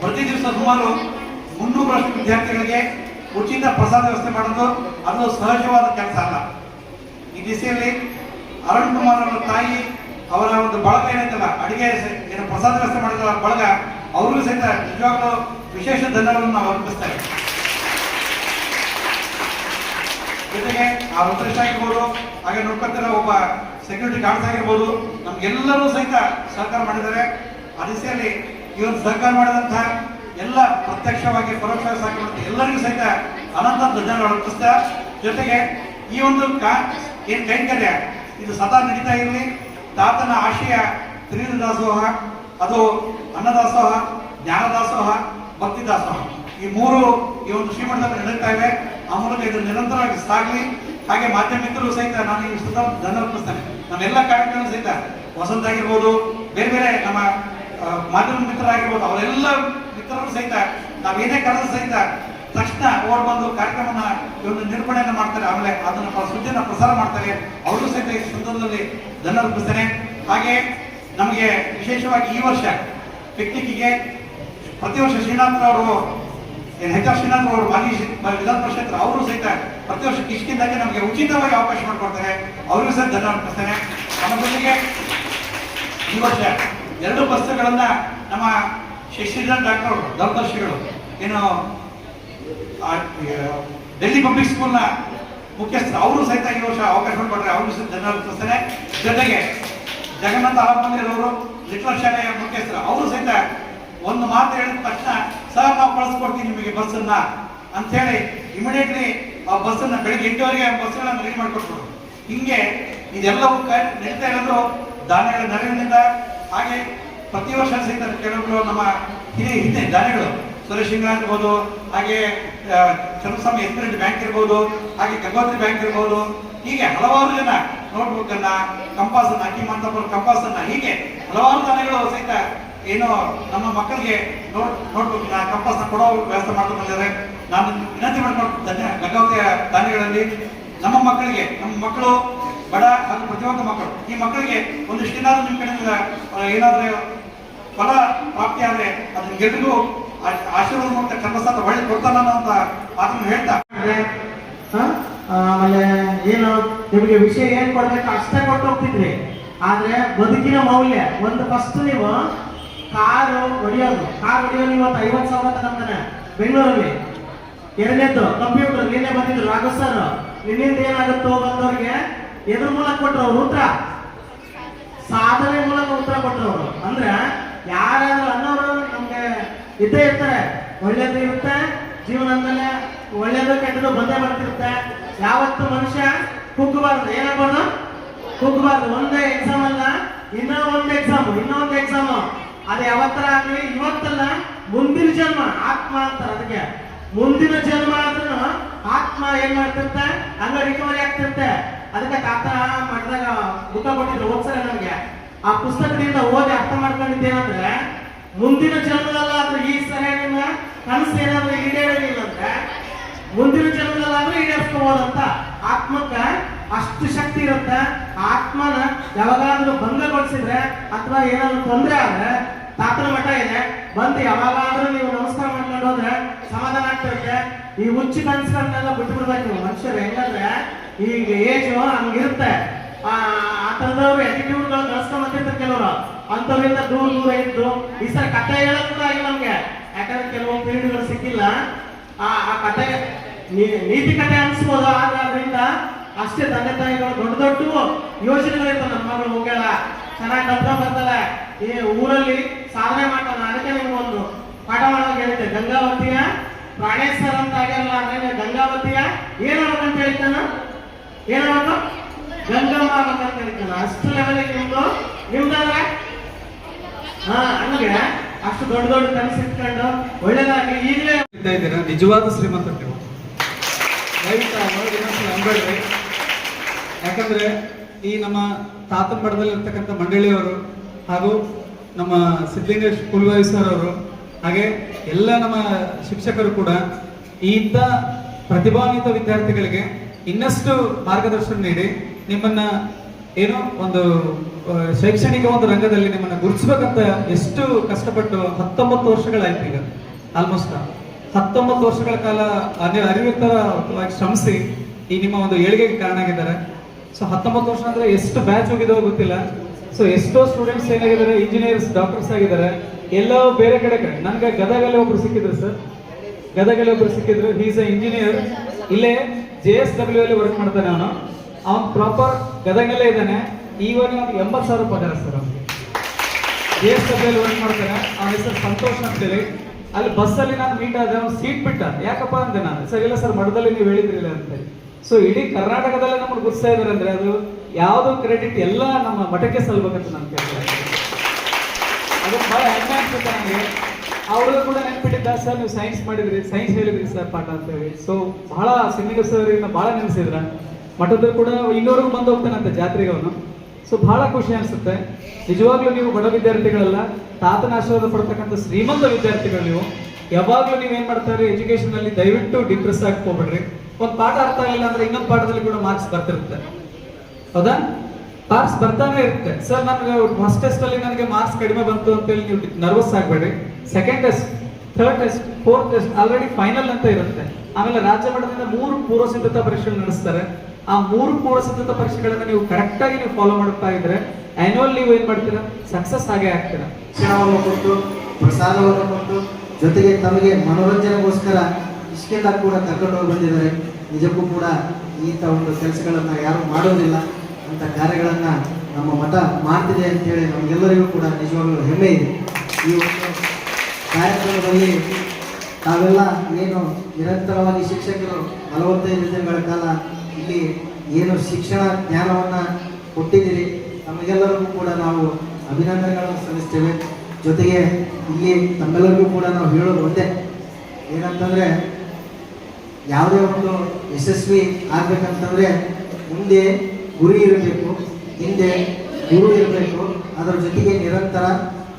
ಪ್ರತಿ ದಿವಸ ಸುಮಾರು 300ರಷ್ಟು ವಿದ್ಯಾರ್ಥಿಗಳಿಗೆ ಉಚಿತ ಪ್ರಸಾದ ವ್ಯವಸ್ಥೆ ಮಾಡೋದು ಅದು ಸಹಜವಾದ ಕೆಲಸ ಅಲ್ಲ. ಈ ದಿಸೆಯಲ್ಲಿ ಅರುಣ್ ಕುಮಾರ್ ಅವರ ತಾಯಿ ಅವರ ಒಂದು ಬಳಗ ಏನೈತಲ್ಲ, ಅಡಿಗೆ ಏನು ಪ್ರಸಾದ ವ್ಯವಸ್ಥೆ ಮಾಡಿದ ಬಳಗ, ಅವ್ರಿಗೂ ಸಹಿತ ನಿಜವಾಗ್ಲೂ ವಿಶೇಷ ಧನ್ಯವಾದವನ್ನು ನಾವು ಅರ್ಪಿಸ್ತೇವೆ. ಜೊತೆಗೆ ಆ ವೃತ್ತೇಶ್ ಆಗಿರ್ಬೋದು, ಹಾಗೆ ನೋಡ್ಕೊತಿರೋ ಒಬ್ಬ ಸೆಕ್ಯೂರಿಟಿ ಗಾರ್ಡ್ಸ್ ಆಗಿರ್ಬೋದು, ನಮ್ಗೆಲ್ಲರೂ ಸಹಿತ ಸಹಕಾರ ಮಾಡಿದ್ದಾರೆ. ಆ ದಿಸೆಯಲ್ಲಿ ಈ ಒಂದು ಸಹಕಾರ ಮಾಡಿದಂತಹ ಎಲ್ಲ ಪ್ರತ್ಯಕ್ಷವಾಗಿ ಪರೋಕ್ಷವಾಗಿ ಸಹಕಾರ ಮಾಡಿದ ಎಲ್ಲರಿಗೂ ಸಹಿತ ಅನಂತ ಧನ್ಯವಾದ ಅರ್ಪಿಸ್ತಾ, ಜೊತೆಗೆ ಈ ಒಂದು ಏನ್ ಕೈಂಕರ್ಯ ಇದು ಸದಾ ನಡೀತಾ ಇರಲಿ. ತಾತನ ಆಶಯ ತ್ರಿವಿಧ ದಾಸೋಹ, ಅದು ಅನ್ನದಾಸೋಹ, ಜ್ಞಾನದಾಸೋಹ, ಭಕ್ತಿ ದಾಸೋಹ, ಈ ಮೂರು ಈ ಒಂದು ಶ್ರೀಮಠದಲ್ಲಿ ನಡೀತಾ ಇವೆ. ಆ ಮೂಲಕ ಇದು ನಿರಂತರವಾಗಿ ಸಾಗಲಿ. ಹಾಗೆ ಮಾಧ್ಯಮ ಮಿತ್ರರು ಸಹಿತ ನಾನು ಈ ಧನ್ಯವಾದ ಅರ್ಪಿಸ್ತೇನೆ. ನಮ್ಮೆಲ್ಲ ಕಾರ್ಯಕ್ರಮ ಸಹಿತ ವಸಂತ ಆಗಿರ್ಬೋದು, ಬೇರೆ ಬೇರೆ ನಮ್ಮ ಮಾಧ್ಯಮ ಮಿತ್ರರಾಗಿರ್ಬೋದು, ಅವರೆಲ್ಲ ಮಿತ್ರರು ಸಹಿತ ನಾವೇನೇ ಕರೆದ ಸಹಿತ ತಕ್ಷಣ ಓಡ್ ಬಂದು ಕಾರ್ಯಕ್ರಮನ ಈ ಒಂದು ನಿರೂಪಣೆಯನ್ನು ಮಾಡ್ತಾರೆ, ಆಮೇಲೆ ಅದನ್ನ ಸುದ್ದಿಯನ್ನು ಪ್ರಸಾರ ಮಾಡ್ತಾರೆ. ಅವರು ಸಹಿತ ಈ ಸಂದರ್ಭದಲ್ಲಿ ಧನ್ಯವಾದ ಅರ್ಪಿಸ್ತೇನೆ. ಹಾಗೆ ನಮಗೆ ವಿಶೇಷವಾಗಿ ಈ ವರ್ಷ ಪಿಕ್ನಿಕ್ಗೆ ಪ್ರತಿ ವರ್ಷ ಶ್ರೀನಾಥ್ ಅವರು HR ಶ್ರೀನಾಥ್ ಅವರು ಮಾಜಿ ವಿಧಾನ ಪರಿಷತ್ ಅವರು ಸಹಿತ ಪ್ರತಿ ವರ್ಷ ಕಿಷ್ಕಿಂದಾಗೆ ನಮಗೆ ಉಚಿತವಾಗಿ ಅವಕಾಶ ಮಾಡಿಕೊಡ್ತಾರೆ. ಅವರಿಗೂ ಸಹ ಧನ್ಯವಾದ ಅರ್ಪಿಸ್ತೇನೆ. ನಮ್ಮ ಜೊತೆಗೆ ಈ ವರ್ಷ 2 ಬಸ್ಸುಗಳನ್ನ ನಮ್ಮ ಶಶಿಧರ್ ಡಾಕ್ಟರ್ ದೂರದರ್ಶಿಗಳು ಏನು ಡೆಲ್ಲಿ ಪಬ್ಲಿಕ್ ಸ್ಕೂಲ್ನ ಮುಖ್ಯಸ್ಥರು ಅವರು ಸಹಿತ ಈ ವರ್ಷ ಅವಕಾಶ ಮಾಡಿಕೊಟ್ರೆ ಅವ್ರಿಗೂ ಸಹ ಧನ್ಯವಾದ ಅರ್ಪಿಸ್ತೇನೆ. ಜೊತೆಗೆ ಜಗನ್ನಾಥ ಆಲಮಂದಿರವರು ಲಿಟ್ಲ ಶಾಲೆಯ ಮುಖ್ಯಸ್ಥರು ಅವರು ಸಹಿತ ಒಂದು ಮಾತು ಹೇಳಿದ ತಕ್ಷಣ ಸರ್ ನಾವು ಕಳಿಸ್ಕೊಡ್ತೀವಿ ನಿಮಗೆ ಬಸ್ಸನ್ನ ಅಂತ ಹೇಳಿ ಇಮಿಡಿಯೇಟ್ಲಿ ಆ ಬಸ್ಸನ್ನ ಬೆಳಿಗ್ಗೆ 8 ಬಸ್ಗಳನ್ನು ರೆಡಿ ಮಾಡಿಕೊಟ್ರು. ಹಿಂಗೆ ಇದೆಲ್ಲವೂ ನಡೀತಾ ಇರೋದು ದಾನಿಗಳ ನೆರವಿನಿಂದ. ಹಾಗೆ ಪ್ರತಿ ವರ್ಷ ಸಹಿತ ಕೆಲವರು ನಮ್ಮ ಹಿರಿಯ ದಾನಿಗಳು ಸುರೇಶ್ ಸಿಂಗ್ ಇರ್ಬೋದು, ಹಾಗೆ ಚಂದ್ರಸ್ವಾಮಿ ಎಸ್ಪಿರೆಂಟ್ ಬ್ಯಾಂಕ್ ಇರ್ಬೋದು, ಹಾಗೆ ಗಂಗೋತ್ರಿ ಬ್ಯಾಂಕ್ ಇರ್ಬೋದು, ಹೀಗೆ ಹಲವಾರು ಜನ ನೋಟ್ಬುಕ್ ಅನ್ನ, ಕಂಪಾಸ್ ಅನ್ನ, ಅಕ್ಕಿಮಂತಪುರ ಕಂಪಾಸ್ ಅನ್ನ, ಹೀಗೆ ಹಲವಾರು ದಾನಿಗಳು ಸಹಿತ ಏನು ನಮ್ಮ ಮಕ್ಕಳಿಗೆ ನೋಟ್ಬುಕ್ ಕಂಪಾಸ್ ಕೊಡೋ ವ್ಯವಸ್ಥೆ ಮಾಡ್ತಾ ಬಂದಿದ್ದಾರೆ. ನಾನು ವಿನಂತಿ ಮಾಡ್ಕೊಂಡು ಗಂಗಾವತಿಯ ದಾನಿಗಳಲ್ಲಿ ನಮ್ಮ ಮಕ್ಕಳಿಗೆ, ನಮ್ಮ ಮಕ್ಕಳು ಬಡ ಹಾಗೂ ಪ್ರತಿಯೊಂದು ಮಕ್ಕಳು, ಈ ಮಕ್ಕಳಿಗೆ ಒಂದಿಷ್ಟೇನಾದ್ರೂ ನಿಮ್ಮ ಕಡೆಯಿಂದ ಏನಾದ್ರೂ ಫಲ ಪ್ರಾಪ್ತಿ ಆದ್ರೆ ಅದನ್ನ ಗೆಲ್ರಿಗೂ ಆಶೀರ್ವಾದ ಮೂಲಕ ಕಂಪಸಾತ ಒಳ್ಳೆ ಕೊಡ್ತಾನ ಅಂತ ಮಾತನ್ನು ಹೇಳ್ತಾ, ಆಮೇಲೆ ಏನು ನಿಮಗೆ ವಿಷಯ ಏನ್ ಕೊಡ್ಬೇಕು ಅಷ್ಟೇ ಕೊಟ್ಟು ಹೋಗ್ತಿದ್ರಿ. ಆದ್ರೆ ಬದುಕಿನ ಮೌಲ್ಯ ಒಂದು ಫಸ್ಟ್ ನೀವು ಕಾರ್ ಹೊಡಿಯೋದು ನೀವು 50,000 ತಗೊಂತಾನೆ ಬೆಂಗಳೂರಲ್ಲಿ. ಎರಡನೇದ್ದು ಕಂಪ್ಯೂಟರ್ ನಿನ್ನೆ ಬಂದಿದ್ರು ರಾಘವ್ ಸರ್, ನಿನ್ನಿಂದ ಏನಾಗುತ್ತೋ ಬಂದವ್ರಿಗೆ ಎದ್ರ ಮೂಲಕ ಕೊಟ್ಟರು ಅವ್ರು ಉತ್ತರ, ಸಾಧನೆ ಮೂಲಕ ಉತ್ತರ ಕೊಟ್ಟರು ಅವರು. ಅಂದ್ರೆ ಯಾರಾದ್ರೂ ಅನ್ನೋರು ನಮ್ಗೆ ಇದ್ದೇ ಇರ್ತಾರೆ. ಒಳ್ಳೇದು ಇರುತ್ತೆ, ಜೀವನ ಅಂದಮೇಲೆ ಒಳ್ಳೇದು ಕೆಟ್ಟದ್ದು ಬಂದೇ ಬರ್ತಿರುತ್ತೆ. ಯಾವತ್ತು ಮನುಷ್ಯ ಕುಗ್ಗಬಾರ್ದು, ಏನಾಗ್ಬಾರ್ದು, ಕುಗ್ಗಬಾರ್ದು. ಒಂದೇ ಎಕ್ಸಾಮ್ ಅಲ್ಲ, ಇನ್ನೂ ಒಂದು ಎಕ್ಸಾಮು. ಅದು ಯಾವತ್ತರ ಆಗಲಿ, ಇವತ್ತಲ್ಲ ಮುಂದಿನ ಜನ್ಮ, ಆತ್ಮ ಅಂತಾರೆ ಅದಕ್ಕೆ. ಮುಂದಿನ ಜನ್ಮ ಆದ್ರೂ ಆತ್ಮ ಏನ್ ಮಾಡ್ತಿರುತ್ತೆ, ಹಂಗ ರಿಕವರಿ ಆಗ್ತಿರುತ್ತೆ. ಅದಕ್ಕೆ ತಾತ ಮಾಡಿದಾಗ ಬುಕ್ಕ ಕೊಟ್ಟಿದ್ರು ಓದ್ಸಲ ನಮ್ಗೆ. ಆ ಪುಸ್ತಕದಿಂದ ಓದಿ ಅರ್ಥ ಮಾಡ್ಕೊಂಡಿದ್ದೇನಂದ್ರೆ, ಮುಂದಿನ ಜನ್ಮದಲ್ಲಾದ್ರೂ ಈ ಸರಿ ನಿಮ್ಮ ಕನಸು ಏನಾದ್ರೂ ಈಡೇರಿಲ್ಲ ಅಂದ್ರೆ ಮುಂದಿನ ಜನ್ಮದಲ್ಲಾದ್ರೂ ಈಡೇರಿಸ್ಕೋಬೋದಂತ. ಆತ್ಮಕ್ಕ ಅಷ್ಟು ಶಕ್ತಿ ಇರುತ್ತೆ. ಆತ್ಮನ ಯಾವಾಗಾದ್ರೂ ಭಂಗಗೊಳಿಸಿದ್ರೆ ಅಥವಾ ಏನಾದ್ರು ತೊಂದರೆ ಆದ್ರೆ, ತಾತನ ಮಠ ಇದೆ, ಬಂದು ಯಾವಾಗಾದ್ರೂ ನೀವು ನಮಸ್ಕಾರ ಮಾಡ್ಕೊಂಡು ಹೋದ್ರೆ ಸಮಾಧಾನ ಆಗ್ತಿರುತ್ತೆ. ಈ ಹುಚ್ಚು ಕನಸುಗಳನ್ನೆಲ್ಲ ಬಿಟ್ಟು ಬಿಡ್ಬೇಕು ನೀವು ಮನುಷ್ಯರು. ಹೆಂಗಂದ್ರೆ ಈಗ ಏಜು ಹಂಗಿರುತ್ತೆ, ಆ ತರದವ್ರು ಆಟಿಟ್ಯೂಡ್ಗಳು ಕಳ್ಸ್ಕೊಂಡ್ಬರ್ತಿರ್ತಾರೆ ಕೆಲವರು. ಅಂಥವ್ರಿಂದ ದೂರ ಇದ್ದು ಈ ಸಲ ಕಥೆ ಹೇಳೋದು ಕೂಡ ಆಗಿಲ್ಲ ನಮ್ಗೆ, ಯಾಕಂದ್ರೆ ಕೆಲವೊಂದು ಪೀರಿಯಡ್ಗಳು ಸಿಕ್ಕಿಲ್ಲ. ಆ ಕಥೆ ನೀತಿ ಕಥೆ ಅನ್ಸ್ಬೋದು, ಆದ್ರೆ ಅದರಿಂದ ಅಷ್ಟೇ ತಂದೆ ತಾಯಿಗಳು ದೊಡ್ಡ ಯೋಜನೆಗಳಿರ್ತಾವೆ. ನಮ್ಮ ಮಗಳು ಹೋಗ್ಯಾಳ, ಚೆನ್ನಾಗಿ ಕಲ್ತ್ಕೊಂಡ್ ಬರ್ತಾಳೆ, ಈ ಊರಲ್ಲಿ ಸಾಧನೆ ಮಾಡ್ತಾನೆ. ಅದಕ್ಕೆ ನಿಮ್ಗೆ ಒಂದು ಪಾಠ ಮಾಡೋಕೆ ಹೇಳಿದ್ದೆ, ಗಂಗಾವತಿಯ ಪ್ರಾಣೇಶ್ವರ ಅಂತ ಆಗ್ಯಾರಲ್ಲ, ಅಂದ್ರೆ ಗಂಗಾವತಿಯ ಏನಾಗಬೇಕಂತ ಹೇಳ್ತಾನ, ಏನಾಗಬೇಕು, ಗಂಗಮ್ಮ ಆಗ್ಬೇಕಂತ ಹೇಳ್ತಾನ. ಅಷ್ಟು ಲೆವೆಲಿಗೆ ನಿಮ್ದಾದ್ರೆ ಹಂಗೆ ಅಷ್ಟು ದೊಡ್ಡ ಕನಸಿಟ್ಕೊಂಡು ಒಳ್ಳೇದಾಗಿ ಈಗಲೇ ಇದ್ದೀರಾ, ನಿಜವಾದ ಶ್ರೀಮಂತರು ನೀವು. ದಯವಿಟ್ಟು ಆ ವರ್ಡ್ ಇನ್ನೊಂದ್ಸಲ ಅನ್ಬೇಡ್ರಿ. ಯಾಕಂದ್ರೆ ಈ ನಮ್ಮ ತಾತನ ಮಠದಲ್ಲಿ ಇರ್ತಕ್ಕಂಥ ಮಂಡಳಿಯವರು ಹಾಗೂ ನಮ್ಮ ಸಿದ್ಧಲಿಂಗೇಶ್ ಕುಲವಾಯಿ ಸರ್ ಅವರು, ಹಾಗೆ ಎಲ್ಲ ನಮ್ಮ ಶಿಕ್ಷಕರು ಕೂಡ ಇಂಥ ಪ್ರತಿಭಾನ್ವಿತ ವಿದ್ಯಾರ್ಥಿಗಳಿಗೆ ಇನ್ನಷ್ಟು ಮಾರ್ಗದರ್ಶನ ನೀಡಿ ನಿಮ್ಮನ್ನ ಏನೋ ಒಂದು ಶೈಕ್ಷಣಿಕ ಒಂದು ರಂಗದಲ್ಲಿ ನಿಮ್ಮನ್ನ ಗುರುತಿಸ್ಬೇಕಂತ ಎಷ್ಟು ಕಷ್ಟಪಟ್ಟು 19 ವರ್ಷಗಳಾಯ್ತು. ಈಗ ಆಲ್ಮೋಸ್ಟ್ 19 ವರ್ಷಗಳ ಕಾಲ ಅರಿವಿತರವಾಗಿ ಶ್ರಮಿಸಿ ಈ ನಿಮ್ಮ ಒಂದು ಏಳಿಗೆಗೆ ಕಾರಣ ಆಗಿದ್ದಾರೆ. ಸೊ 19 ವರ್ಷ ಅಂದ್ರೆ ಎಷ್ಟು ಬ್ಯಾಚ್ ಹೋಗಿದೋ ಗೊತ್ತಿಲ್ಲ. ಸೊ ಎಷ್ಟೋ ಸ್ಟೂಡೆಂಟ್ಸ್ ಏನಾಗಿದ್ದಾರೆ, ಇಂಜಿನಿಯರ್ಸ್, ಡಾಕ್ಟರ್ಸ್ ಆಗಿದ್ದಾರೆ. ಎಲ್ಲೋ ಬೇರೆ ಕಡೆ ನನ್ಗೆ ಗದಗಲ್ಲಿ ಒಬ್ರು ಸಿಕ್ಕಿದ್ರು ಸರ್, ಗದಗಲ್ಲಿ ಒಬ್ರು ಸಿಕ್ಕಿದ್ರು. ಈಸ್ ಅ ಇಂಜಿನಿಯರ್, ಇಲ್ಲೇ JSW ಅಲ್ಲಿ ವರ್ಕ್ ಮಾಡ್ತಾನೆ. ಅವನು ಪ್ರಾಪರ್ ಗದಗಲ್ಲೇ ಇದ್ದಾನೆ. ಈವನ್ 80,000 ಪಗಾರ ಸರ್ ಅವನಿಗೆ. JSW ಅಲ್ಲಿ ವರ್ಕ್ ಮಾಡ್ತಾನೆ. ಅವನ ಹೆಸರು ಸಂತೋಷ್ ಅಂತೇಳಿ. ಅಲ್ಲಿ ಬಸ್ಸಲ್ಲಿ ನಾನು ಮೀಟ್ ಆದ, ಅವ್ನು ಸೀಟ್ ಬಿಟ್ಟ. ಯಾಕಪ್ಪ ಅಂದೆ ನಾನು, ಸರ್ ಇಲ್ಲ ಸರ್ ಮಠದಲ್ಲಿ ನೀವು ಹೇಳಿದ್ರಿಲ್ಲ ಅಂತೇಳಿ. ಸೊ ಇಡೀ ಕರ್ನಾಟಕದಲ್ಲೇ ನಮ್ಮನ್ನು ಗುರ್ಸ್ತಾ ಇದ್ದಾರೆ ಅಂದ್ರೆ ಅದು ಯಾವ್ದು ಕ್ರೆಡಿಟ್ ಎಲ್ಲ ನಮ್ಮ ಮಠಕ್ಕೆ ಸಲ್ಬೇಕಂತ ನಾನು ಕೇಳ್ತೀನಿ. ಅದು ಬಹಳ ಹೆಮ್ಮೆ ಅನ್ಸುತ್ತೆ ನನಗೆ. ಅವರು ಕೂಡ ನೆನ್ಪಿಟ್ಟಿದ್ದ, ಸರ್ ನೀವು ಸೈನ್ಸ್ ಮಾಡಿದ್ರಿ, ಸೈನ್ಸ್ ಹೇಳಿದ್ರಿ ಸರ್ ಪಾಠ ಅಂತೇಳಿ. ಸೊ ಬಹಳ ಸಿಂಗಿಂಗ ಸರ್ ಬಹಳ ನೆನೆಸಿದ್ರ. ಮಠದಲ್ಲಿ ಕೂಡ ಇನ್ನೂರಿಗೂ ಬಂದು ಹೋಗ್ತಾನಂತೆ ಜಾತ್ರೆಗೆ ಅವನು. ಸೊ ಬಹಳ ಖುಷಿ ಅನ್ಸುತ್ತೆ. ನಿಜವಾಗ್ಲೂ ನೀವು ಬಡ ವಿದ್ಯಾರ್ಥಿಗಳಲ್ಲ, ತಾತನ ಆಶೀರ್ವಾದ ಪಡ್ತಕ್ಕಂಥ ಶ್ರೀಮಂತ ವಿದ್ಯಾರ್ಥಿಗಳು ನೀವು. ಯಾವಾಗ್ಲೂ ನೀವೇನ್ ಮಾಡ್ತಾರೆ, ಎಜುಕೇಶನ್ ಅಲ್ಲಿ ದಯವಿಟ್ಟು ಡಿಪ್ರೆಸ್ ಆಗಿ ಹೋಗ್ಬಿಡ್ರಿ. ಒಂದು ಪಾಠ ಅರ್ಥ ಆಗಿಲ್ಲ ಅಂದ್ರೆ ಇನ್ನೊಂದು ಪಾಠದಲ್ಲಿ ಕೂಡ ಮಾರ್ಕ್ಸ್ ಬರ್ತಿರುತ್ತೆ, ಹೌದಾ? ಮಾರ್ಕ್ಸ್ ಬರ್ತಾನೆ ಇರುತ್ತೆ. ಸರ್ ನನಗೆ ಫಸ್ಟ್ ಟೆಸ್ಟ್ ಅಲ್ಲಿ ನನಗೆ ಮಾರ್ಕ್ಸ್ ಕಡಿಮೆ ಬಂತು ಅಂತೇಳಿ ನೀವು ನರ್ವಸ್ ಆಗ್ಬೇಡ್ರಿ. Second test, third test, fourth test already final ಅಂತ ಇರುತ್ತೆ. ಆಮೇಲೆ ರಾಜ್ಯ ಮಟ್ಟದಿಂದ 3 ಪೂರ್ವ ಸಿದ್ಧತಾ ಪರೀಕ್ಷೆಗಳು ನಡೆಸ್ತಾರೆ. ಆ 3 ಪೂರ್ವ ಸಿದ್ಧತಾ ಪರೀಕ್ಷೆಗಳನ್ನ ನೀವು ಕರೆಕ್ಟ್ ಆಗಿ ನೀವು ಫಾಲೋ ಮಾಡ್ತಾ ಇದ್ರೆ ಆನ್ಯುವಲ್ ನೀವು ಏನ್ ಮಾಡ್ತೀರಾ, ಸಕ್ಸಸ್ ಆಗೇ ಆಗ್ತೀರಾ. ಶಿಕ್ಷಣವನ್ನು ಕೊಟ್ಟು, ಪ್ರಸಾದವನ್ನು ಕೊಟ್ಟು, ಜೊತೆಗೆ ತಮಗೆ ಮನೋರಂಜನೆಗೋಸ್ಕರ ಇಷ್ಟೆಲ್ಲ ಕೂಡ ಕರ್ಕೊಂಡು ಹೋಗಿ ಬಂದಿದ್ದಾರೆ. ನಿಜಕ್ಕೂ ಕೂಡ ಈತ ಒಂದು ಕೆಲಸಗಳನ್ನ ಯಾರು ಮಾಡೋದಿಲ್ಲ, ಅಂತ ಕಾರ್ಯಗಳನ್ನ ನಮ್ಮ ಮಠ ಮಾಡ್ತಿದೆ ಅಂತೇಳಿ ನಮಗೆಲ್ಲರಿಗೂ ಕೂಡ ನಿಜವಾಗ್ಲೂ ಹೆಮ್ಮೆ ಇದೆ. ಈ ಒಂದು ಕಾರ್ಯಕ್ರಮದಲ್ಲಿ ತಾವೆಲ್ಲ ಏನು ನಿರಂತರವಾಗಿ ಶಿಕ್ಷಕರು 45 ದಿನಗಳ ಕಾಲ ಇಲ್ಲಿ ಏನು ಶಿಕ್ಷಣ ಜ್ಞಾನವನ್ನ ಕೊಟ್ಟಿದ್ದೀರಿ, ನಮಗೆಲ್ಲರಿಗೂ ಕೂಡ ನಾವು ಅಭಿನಂದನೆಗಳನ್ನು ಸಲ್ಲಿಸ್ತೇವೆ. ಜೊತೆಗೆ ಇಲ್ಲಿ ತಮ್ಮೆಲ್ಲರಿಗೂ ಕೂಡ ನಾವು ಹೇಳೋದು ಒಂದೇ, ಏನಂತಂದ್ರೆ ಯಾವುದೇ ಒಂದು ಯಶಸ್ವಿ ಆಗ್ಬೇಕಂತಂದ್ರೆ ಮುಂದೆ ಗುರಿ ಇರಬೇಕು, ಹಿಂದೆ ಗುರು ಇರಬೇಕು, ಅದರ ಜೊತೆಗೆ ನಿರಂತರ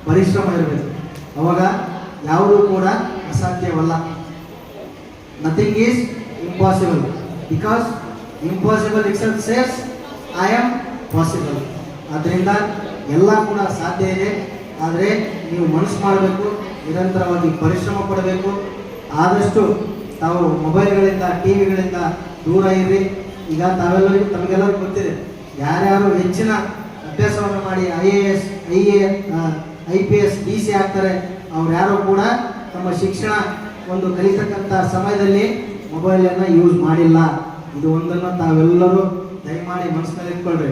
ಪರಿಶ್ರಮ ಇರಬೇಕು. ಅವಾಗ ಯಾವುದೂ ಕೂಡ ಅಸಾಧ್ಯವಲ್ಲ. Nothing is impossible, because impossible itself says I am possible. ಆದ್ದರಿಂದ ಎಲ್ಲ ಕೂಡ ಸಾಧ್ಯ ಇದೆ. ಆದರೆ ನೀವು ಮನಸ್ಸು ಮಾಡಬೇಕು, ನಿರಂತರವಾಗಿ ಪರಿಶ್ರಮ ಪಡಬೇಕು. ಆದಷ್ಟು ತಾವು ಮೊಬೈಲ್ಗಳಿಂದ, ಟಿವಿಗಳಿಂದ ದೂರ ಇರ್ರಿ. ಈಗ ತಾವೆಲ್ಲರಿಗೂ ತಮಗೆಲ್ಲರಿಗೂ ಗೊತ್ತಿದೆ, ಯಾರ್ಯಾರು ಹೆಚ್ಚಿನ ಅಭ್ಯಾಸವನ್ನು ಮಾಡಿ IAS, IPS, DC ಆಗ್ತಾರೆ, ಅವ್ರು ಯಾರು ಕೂಡ ತಮ್ಮ ಶಿಕ್ಷಣ ಒಂದು ಕಲಿತಕ್ಕಂಥ ಸಮಯದಲ್ಲಿ ಮೊಬೈಲನ್ನು ಯೂಸ್ ಮಾಡಿಲ್ಲ. ಇದು ಒಂದನ್ನು ತಾವೆಲ್ಲರೂ ದಯಮಾಡಿ ಮನಸ್ಸಿನಲ್ಲಿ ಇಟ್ಕೊಳ್ರಿ.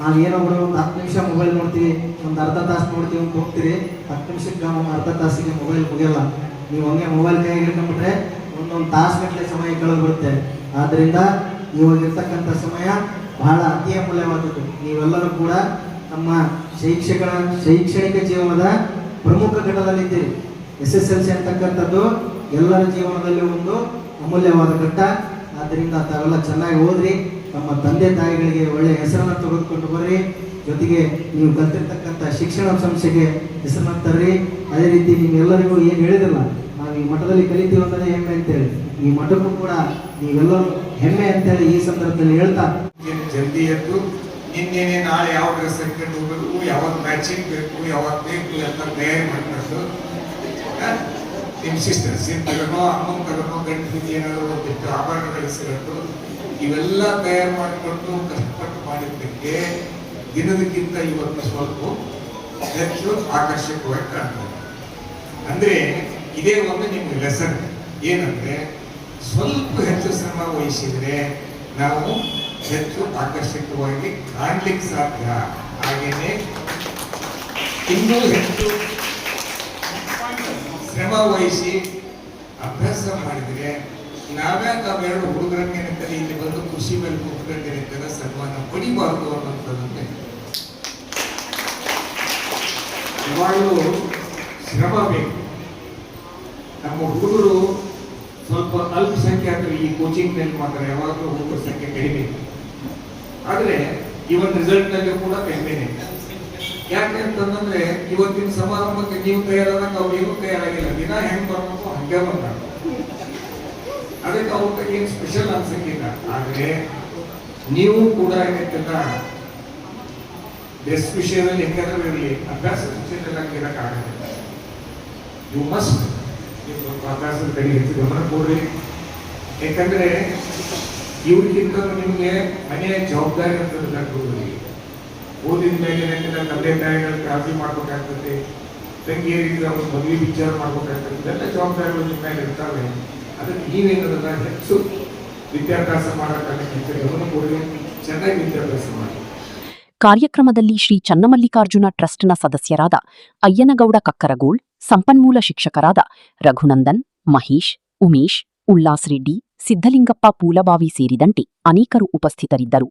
ನಾವೇನೋ ಒಂದು 10 ನಿಮಿಷ ಮೊಬೈಲ್ ನೋಡ್ತೀವಿ, ಒಂದು ಅರ್ಧ ತಾಸು ನೋಡ್ತೀವಿ ಅಂತ ಹೋಗ್ತೀರಿ, 10 ನಿಮಿಷಕ್ಕೆ ಅರ್ಧ ತಾಸಿಗೆ ಮೊಬೈಲ್ ಮುಗಿಯಲ್ಲ. ನೀವು ಹಂಗೆ ಮೊಬೈಲ್ ಕೈಗೆ ಹಿಡ್ಕೊಂಡ್ಬಿಟ್ರೆ ಒಂದೊಂದು ತಾಸುಗಟ್ಟಲೆ ಸಮಯ ಕಳೆದು ಬಿಡುತ್ತೆ. ಆದ್ದರಿಂದ ಇವಾಗಿರ್ತಕ್ಕಂಥ ಸಮಯ ಬಹಳ ಅತಿ ಅಮೂಲ್ಯವಾದದ್ದು. ನೀವೆಲ್ಲರೂ ಕೂಡ ನಮ್ಮ ಶೈಕ್ಷಣಿಕ ಜೀವನದ ಪ್ರಮುಖ ಘಟ್ಟದಲ್ಲಿದ್ದೀರಿ. SSLC ಅಂತಕ್ಕಂಥದ್ದು ಎಲ್ಲರ ಜೀವನದಲ್ಲಿ ಒಂದು ಅಮೂಲ್ಯವಾದ ಘಟ್ಟ. ಆದ್ದರಿಂದ ತಾವೆಲ್ಲ ಚೆನ್ನಾಗಿ ಓದ್ರಿ, ತಮ್ಮ ತಂದೆ ತಾಯಿಗಳಿಗೆ ಒಳ್ಳೆಯ ಹೆಸರನ್ನು ತೆಗೆದುಕೊಂಡು ಬರ್ರಿ, ಜೊತೆಗೆ ನೀವು ಕಲ್ತಿರ್ತಕ್ಕಂಥ ಶಿಕ್ಷಣ ಸಂಸ್ಥೆಗೆ ಹೆಸರನ್ನ ತರ್ರಿ. ಅದೇ ರೀತಿ ನೀವೆಲ್ಲರಿಗೂ ಏನು ಹೇಳಿದಿಲ್ಲ, ನಾವು ಈ ಮಠದಲ್ಲಿ ಕಲಿತೀವಿ ಅನ್ನೋದೇ ಹೆಮ್ಮೆ ಅಂತೇಳಿ, ಈ ಮಠಕ್ಕೂ ಕೂಡ ನೀವೆಲ್ಲರೂ ಹೆಮ್ಮೆ ಅಂತೇಳಿ ಈ ಸಂದರ್ಭದಲ್ಲಿ ಹೇಳ್ತಾ ಜಲ್ದಿ ಎದ್ದು ನಿನ್ನೆನೆ ನಾಳೆ ಯಾವ ಡ್ರೆಸ್ ಹಾಕೊಂಡು ಹೋಗಬೇಕು, ಯಾವಾಗ ಮ್ಯಾಚಿಂಗ್ ಬೇಕು, ಯಾವಾಗ ಬೇಕು ಅಂತ ತಯಾರಿ ಮಾಡ್ಕೊಂಡು ನಿಮ್ಮ ಸಿಸ್ಟರ್ ಸೀನ್ ತಗೊಂಡು ಅಮ್ಮನ ತಗೊಂಡು ಗಂಟಲಿಗೆ ಏನಾದರೂ ಒಂದಿಷ್ಟು ಆಭರಣಗಳು ಸಿಗಟ್ಟು ಇವೆಲ್ಲ ತಯಾರು ಮಾಡಿಕೊಂಡು ಕಷ್ಟಪಟ್ಟು ಮಾಡಿದ್ದಕ್ಕೆ ದಿನದಕ್ಕಿಂತ ಇವತ್ತು ಸ್ವಲ್ಪ ಹೆಚ್ಚು ಆಕರ್ಷಕವಾಗಿ ಕಾಣ್ತದೆ. ಅಂದರೆ ಇದೇ ಒಂದು ನಿಮ್ಗೆ ಲೆಸನ್ ಏನಂದ್ರೆ ಸ್ವಲ್ಪ ಹೆಚ್ಚು ಶ್ರಮ ವಹಿಸಿದ್ರೆ ನಾವು ಹೆಚ್ಚು ಆಕರ್ಷಕವಾಗಿ ಕಾಣ್ಲಿಕ್ಕೆ ಸಾಧ್ಯ. ಹಾಗೇನೆ ಇನ್ನೂ ಹೆಚ್ಚು ಶ್ರಮ ವಹಿಸಿ ಅಭ್ಯಾಸ ಮಾಡಿದ್ರೆ ನಾವೆರಡು ಹುಡುಗರಂಗೇನಿರ್ತಾರೆ ಇಲ್ಲಿ ಬಂದು ಕೃಷಿ ಮೇಲೆ ಕೂತ್ಕೊಂಡೇನಿರ್ತಾರೆ ಸನ್ಮಾನ ಪಡಿಬಾರ್ದು ಅನ್ನೋಂಥದ್ದನ್ನೇ ಇವಾಗಲೂ ಶ್ರಮ ಬೇಕು. ನಮ್ಮ ಹುಡುಗರು ಸ್ವಲ್ಪ ಅಲ್ಪಸಂಖ್ಯಾತರು ಈ ಕೋಚಿಂಗ್ ನಲ್ಲಿ ಮಾತ್ರ ಯಾವಾಗಲೂ ಹುಡುಗರ ಸಂಖ್ಯೆ ಕಡಿಮೆ, ಆದರೆ ಇವನ್ ರಿಸಲ್ಟ್ ನಲ್ಲಿ ಕೂಡ ಕಡಿಮೆನೆ. ಯಾಕೆ ಅಂತಂದ್ರೆ ಇವತ್ತಿನ ಸಮಾರಂಭಕ್ಕೆ ನೀವು ತಯಾರಾದಾಗ ಅವ್ರು ಏನೂ ತಯಾರಾಗಿಲ್ಲ, ದಿನ ಹೆಂಗ್ ಬರ್ಬೇಕು ಹಂಗೆ ಬಂದಾಗ ಅದಕ್ಕೆ ಅವ್ರ ಏನು ಸ್ಪೆಷಲ್ ಅನ್ಸಕ್ಕಿಲ್ಲ. ಆದ್ರೆ ನೀವು ಕೂಡ ಏನಂತ ಡ್ರೆಸ್ ವಿಷಯದಲ್ಲಿ ಹೆಂಗಾದ್ರೂ ಇರಲಿ, ಅಭ್ಯಾಸ ವಿಷಯದಲ್ಲಿ ಹಂಗೆ ಇರಕ್ಕಾಗಲ್ಲ. ಯು ಮಸ್ಟ್ ಅಭ್ಯಾಸದ ಕಡೆ ಹೆಚ್ಚು ಗಮನ ಕೊಡ್ರಿ. ಯಾಕಂದ್ರೆ ಇವ್ರಿಗಿಂತ ನಿಮ್ಗೆ ಮನೆಯ ಜವಾಬ್ದಾರಿ ಅಂತದ್ದು ಹುಡುಗರಿಗೆ ಓದಿದ ಮೇಲೆ ತಂದೆ ತಾಯಿಗಳ ಕಾಳಜಿ ಮಾಡ್ಬೇಕಾಗ್ತದೆ, ತಂಗಿಯರಿಗೆ ಅವ್ರ ಮದುವೆ ವಿಚಾರ ಮಾಡ್ಬೇಕಾಗ್ತದೆ, ಇದೆಲ್ಲ ಜವಾಬ್ದಾರಿಗಳು ನಿಮ್ಮ ಮೇಲೆ ಇರ್ತಾವೆ. ಅದಕ್ಕೆ ನೀವೇನದನ್ನ ಹೆಚ್ಚು ವಿದ್ಯಾಭ್ಯಾಸ ಮಾಡೋಕ್ಕಾಗಿ ಹೆಚ್ಚು ಗಮನ ಕೊಡ್ರಿ, ಚೆನ್ನಾಗಿ ವಿದ್ಯಾಭ್ಯಾಸ ಮಾಡಿ. ಕಾರ್ಯಕ್ರಮದಲ್ಲಿ ಶ್ರೀ ಚನ್ನಮಲ್ಲಿಕಾರ್ಜುನ ಟ್ರಸ್ಟ್ನ ಸದಸ್ಯರಾದ ಅಯ್ಯನಗೌಡ ಕಕ್ಕರಗೋಳ್, ಸಂಪನ್ಮೂಲ ಶಿಕ್ಷಕರಾದ ರಘುನಂದನ್, ಮಹೇಶ್, ಉಮೇಶ್, ಉಲ್ಲಾಸ್ ರೆಡ್ಡಿ, ಸಿದ್ದಲಿಂಗಪ್ಪ ಪೂಲಬಾವಿ ಸೇರಿದಂತೆ ಅನೇಕರು ಉಪಸ್ಥಿತರಿದ್ದರು.